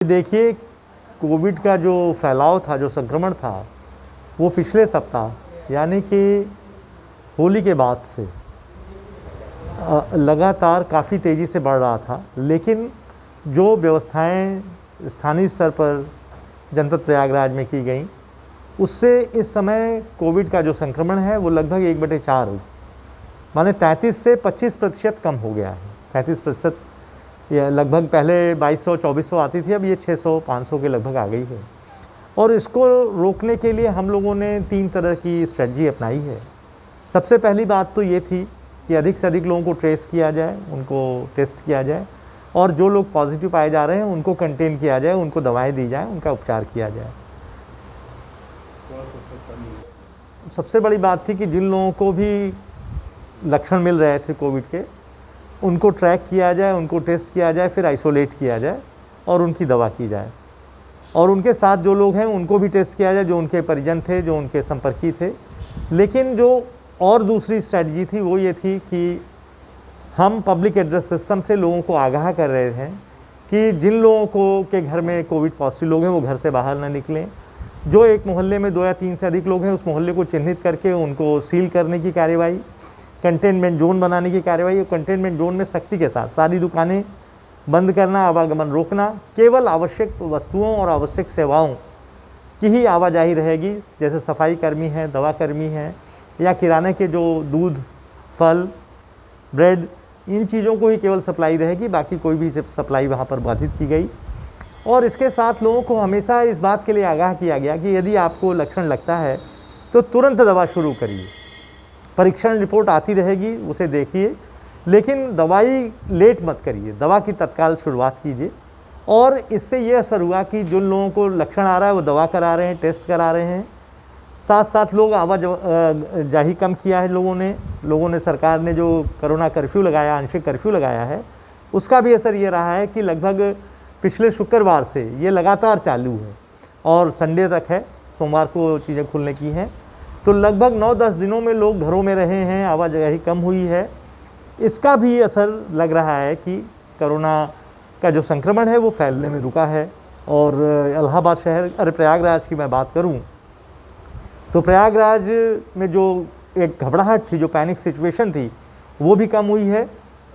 देखिए, कोविड का जो फैलाव था, जो संक्रमण था, वो पिछले सप्ताह यानी कि होली के बाद से लगातार काफ़ी तेज़ी से बढ़ रहा था। लेकिन जो व्यवस्थाएं स्थानीय स्तर पर जनपद प्रयागराज में की गई, उससे इस समय कोविड का जो संक्रमण है वो लगभग 1/4 माने 33 से 25% कम हो गया है। 33% या लगभग पहले 2200-2400 आती थी, अब ये 600-500 के लगभग आ गई है। और इसको रोकने के लिए हम लोगों ने 3 तरह की स्ट्रेटजी अपनाई है। सबसे पहली बात तो ये थी कि अधिक से अधिक लोगों को ट्रेस किया जाए, उनको टेस्ट किया जाए, और जो लोग पॉजिटिव पाए जा रहे हैं उनको कंटेन किया जाए, उनको दवाएं दी जाए, उनका उपचार किया जाए। सबसे बड़ी बात थी कि जिन लोगों को भी लक्षण मिल रहे थे कोविड के, उनको ट्रैक किया जाए, उनको टेस्ट किया जाए, फिर आइसोलेट किया जाए और उनकी दवा की जाए। और उनके साथ जो लोग हैं उनको भी टेस्ट किया जाए, जो उनके परिजन थे, जो उनके संपर्की थे। लेकिन जो और दूसरी स्ट्रैटेजी थी वो ये थी कि हम पब्लिक एड्रेस सिस्टम से लोगों को आगाह कर रहे हैं कि जिन लोगों को के घर में कोविड पॉजिटिव लोग हैं वो घर से बाहर ना निकलें। जो एक मोहल्ले में 2 या 3 से अधिक लोग हैं, उस मोहल्ले को चिन्हित करके उनको सील करने की कार्रवाई, कंटेनमेंट जोन बनाने की कार्रवाई, और कंटेनमेंट जोन में सख्ती के साथ सारी दुकानें बंद करना, आवागमन रोकना, केवल आवश्यक वस्तुओं और आवश्यक सेवाओं की ही आवाजाही रहेगी। जैसे सफाई कर्मी हैं, दवा कर्मी हैं, या किराने के जो दूध, फल, ब्रेड, इन चीज़ों को ही केवल सप्लाई रहेगी, बाकी कोई भी सप्लाई वहाँ पर बाधित की गई। और इसके साथ लोगों को हमेशा इस बात के लिए आगाह किया गया कि यदि आपको लक्षण लगता है तो तुरंत दवा शुरू करिए। परीक्षण रिपोर्ट आती रहेगी, उसे देखिए, लेकिन दवाई लेट मत करिए, दवा की तत्काल शुरुआत कीजिए। और इससे ये असर हुआ कि जिन लोगों को लक्षण आ रहा है वो दवा करा रहे हैं, टेस्ट करा रहे हैं। साथ साथ लोग आवाजाही कम किया है लोगों ने सरकार ने जो कोरोना कर्फ्यू लगाया, आंशिक कर्फ्यू लगाया है, उसका भी असर ये रहा है कि लगभग पिछले शुक्रवार से ये लगातार चालू है और संडे तक है, सोमवार को चीज़ें खुलने की हैं। तो लगभग 9-10 दिनों में लोग घरों में रहे हैं, आवाजाही कम हुई है। इसका भी असर लग रहा है कि कोरोना का जो संक्रमण है वो फैलने में रुका है। और इलाहाबाद शहर, प्रयागराज की मैं बात करूं तो प्रयागराज में जो एक घबराहट थी, जो पैनिक सिचुएशन थी, वो भी कम हुई है।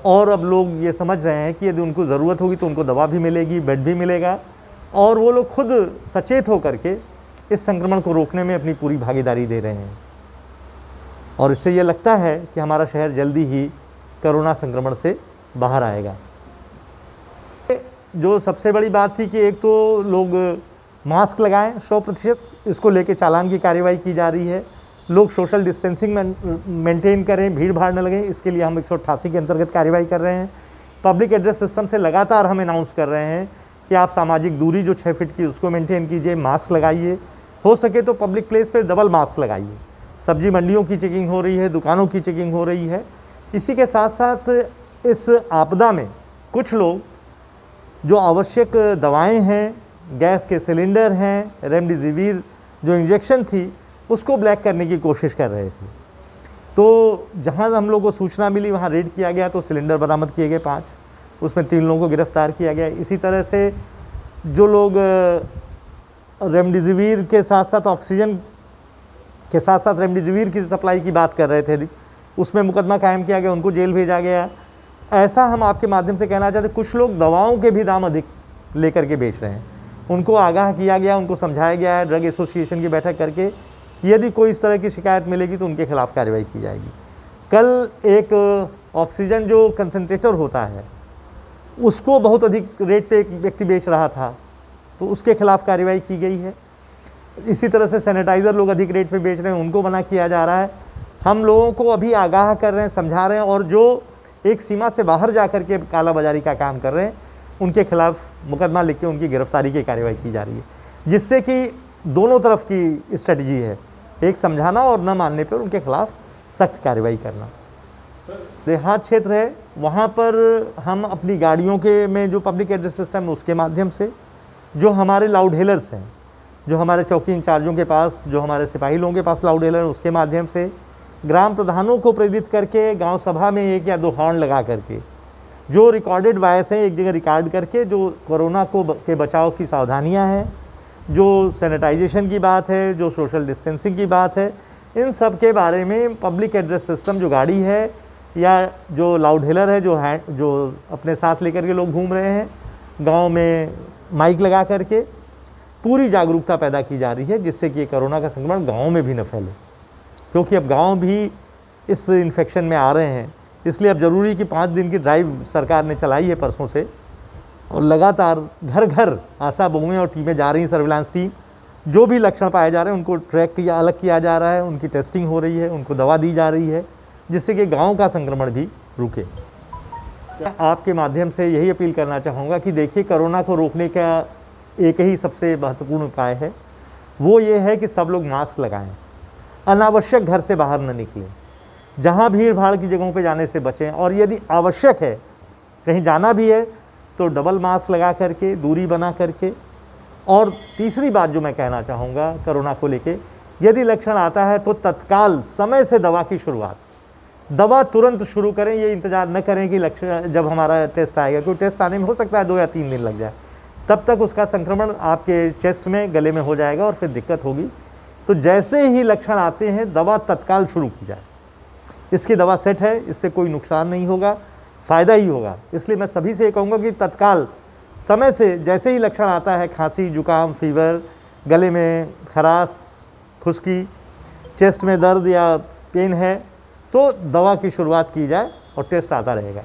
और अब लोग ये समझ रहे हैं कि यदि उनको ज़रूरत होगी तो उनको दवा भी मिलेगी, बेड भी मिलेगा, और वो लोग खुद सचेत होकर के इस संक्रमण को रोकने में अपनी पूरी भागीदारी दे रहे हैं। और इससे ये लगता है कि हमारा शहर जल्दी ही कोरोना संक्रमण से बाहर आएगा। जो सबसे बड़ी बात थी कि एक तो लोग मास्क लगाएं 100%, इसको लेके चालान की कार्रवाई की जा रही है। लोग सोशल डिस्टेंसिंग मेंटेन करें, भीड़ भाड़ न लगे, इसके लिए हम 188 के अंतर्गत कार्रवाई कर रहे हैं। पब्लिक एड्रेस सिस्टम से लगातार हम अनाउंस कर रहे हैं कि आप सामाजिक दूरी जो 6 फीट की उसको मेंटेन कीजिए, मास्क लगाइए, हो सके तो पब्लिक प्लेस पे डबल मास्क लगाइए। सब्जी मंडियों की चेकिंग हो रही है, दुकानों की चेकिंग हो रही है। इसी के साथ साथ इस आपदा में कुछ लोग जो आवश्यक दवाएं हैं, गैस के सिलेंडर हैं, रेमडेसिविर जो इंजेक्शन थी, उसको ब्लैक करने की कोशिश कर रहे थे। तो जहां हम लोगों को सूचना मिली वहां रेड किया गया, तो सिलेंडर बरामद किए गए 5, उसमें 3 लोगों को गिरफ्तार किया गया। इसी तरह से जो लोग रेमडेसिविर के साथ साथ ऑक्सीजन के साथ साथ रेमडेसिविर की सप्लाई की बात कर रहे थे, उसमें मुकदमा कायम किया गया, उनको जेल भेजा गया। ऐसा हम आपके माध्यम से कहना चाहते, कुछ लोग दवाओं के भी दाम अधिक लेकर के बेच रहे हैं, उनको आगाह किया गया, उनको समझाया गया है ड्रग एसोसिएशन की बैठक करके कि यदि कोई इस तरह की शिकायत मिलेगी तो उनके खिलाफ कार्रवाई की जाएगी। कल एक ऑक्सीजन जो कंसनट्रेटर होता है उसको बहुत अधिक रेट पे एक व्यक्ति बेच रहा था, तो उसके खिलाफ कार्रवाई की गई है। इसी तरह से सैनिटाइज़र लोग अधिक रेट पे बेच रहे हैं, उनको मना किया जा रहा है। हम लोगों को अभी आगाह कर रहे हैं, समझा रहे हैं, और जो एक सीमा से बाहर जा कर के कालाबाजारी का काम कर रहे हैं उनके खिलाफ मुकदमा लिख के उनकी गिरफ्तारी की कार्रवाई की जा रही है, जिससे कि दोनों तरफ की स्ट्रेटजी है, एक समझाना और न मानने पर उनके खिलाफ सख्त कार्रवाई करना। देहात क्षेत्र है, वहाँ पर हम अपनी गाड़ियों के में जो पब्लिक एड्रेस सिस्टम है उसके माध्यम से, जो हमारे लाउड हेलर्स हैं, जो हमारे चौकी इंचार्जों के पास, जो हमारे सिपाही लोगों के पास लाउड हेलर, उसके माध्यम से, ग्राम प्रधानों को प्रेरित करके गांव सभा में 1 या 2 हॉर्न लगा करके जो रिकॉर्डेड वायस हैं एक जगह रिकॉर्ड करके, जो कोरोना के बचाव की सावधानियां हैं, जो सैनिटाइजेशन की बात है, जो सोशल डिस्टेंसिंग की बात है, इन सब के बारे में पब्लिक एड्रेस सिस्टम जो गाड़ी है या जो लाउड हेलर है जो अपने साथ लेकर के लोग घूम रहे हैं, गांव में माइक लगा करके पूरी जागरूकता पैदा की जा रही है, जिससे कि कोरोना का संक्रमण गाँव में भी न फैले, क्योंकि अब गाँव भी इस इन्फेक्शन में आ रहे हैं। इसलिए अब ज़रूरी कि 5 दिन की ड्राइव सरकार ने चलाई है परसों से, और लगातार घर घर आशा बहुएं और टीमें जा रही हैं, सर्विलांस टीम, जो भी लक्षण पाए जा रहे हैं उनको ट्रैक किया, अलग किया जा रहा है, उनकी टेस्टिंग हो रही है, उनको दवा दी जा रही है, जिससे कि गांव का संक्रमण भी रुके। आपके माध्यम से यही अपील करना चाहूँगा कि देखिए, कोरोना को रोकने का एक ही सबसे महत्वपूर्ण उपाय है, वो ये है कि सब लोग मास्क लगाएं, अनावश्यक घर से बाहर न निकलें, जहाँ भीड़ भाड़ की जगहों पे जाने से बचें, और यदि आवश्यक है कहीं जाना भी है तो डबल मास्क लगा करके, दूरी बना करके। और तीसरी बात जो मैं कहना चाहूँगा कोरोना को लेके, यदि लक्षण आता है तो तत्काल समय से दवा की शुरुआत, दवा तुरंत शुरू करें। ये इंतज़ार न करें कि लक्षण जब हमारा टेस्ट आएगा, क्योंकि टेस्ट आने में हो सकता है 2 या 3 दिन लग जाए, तब तक उसका संक्रमण आपके चेस्ट में, गले में हो जाएगा और फिर दिक्कत होगी। तो जैसे ही लक्षण आते हैं दवा तत्काल शुरू की जाए। इसकी दवा सेट है, इससे कोई नुकसान नहीं होगा, फ़ायदा ही होगा। इसलिए मैं सभी से ये कहूँगा कि तत्काल समय से जैसे ही लक्षण आता है, खांसी, जुकाम, फीवर, गले में खराश, खुश्की, चेस्ट में दर्द या पेन है, तो दवा की शुरुआत की जाए और टेस्ट आता रहेगा।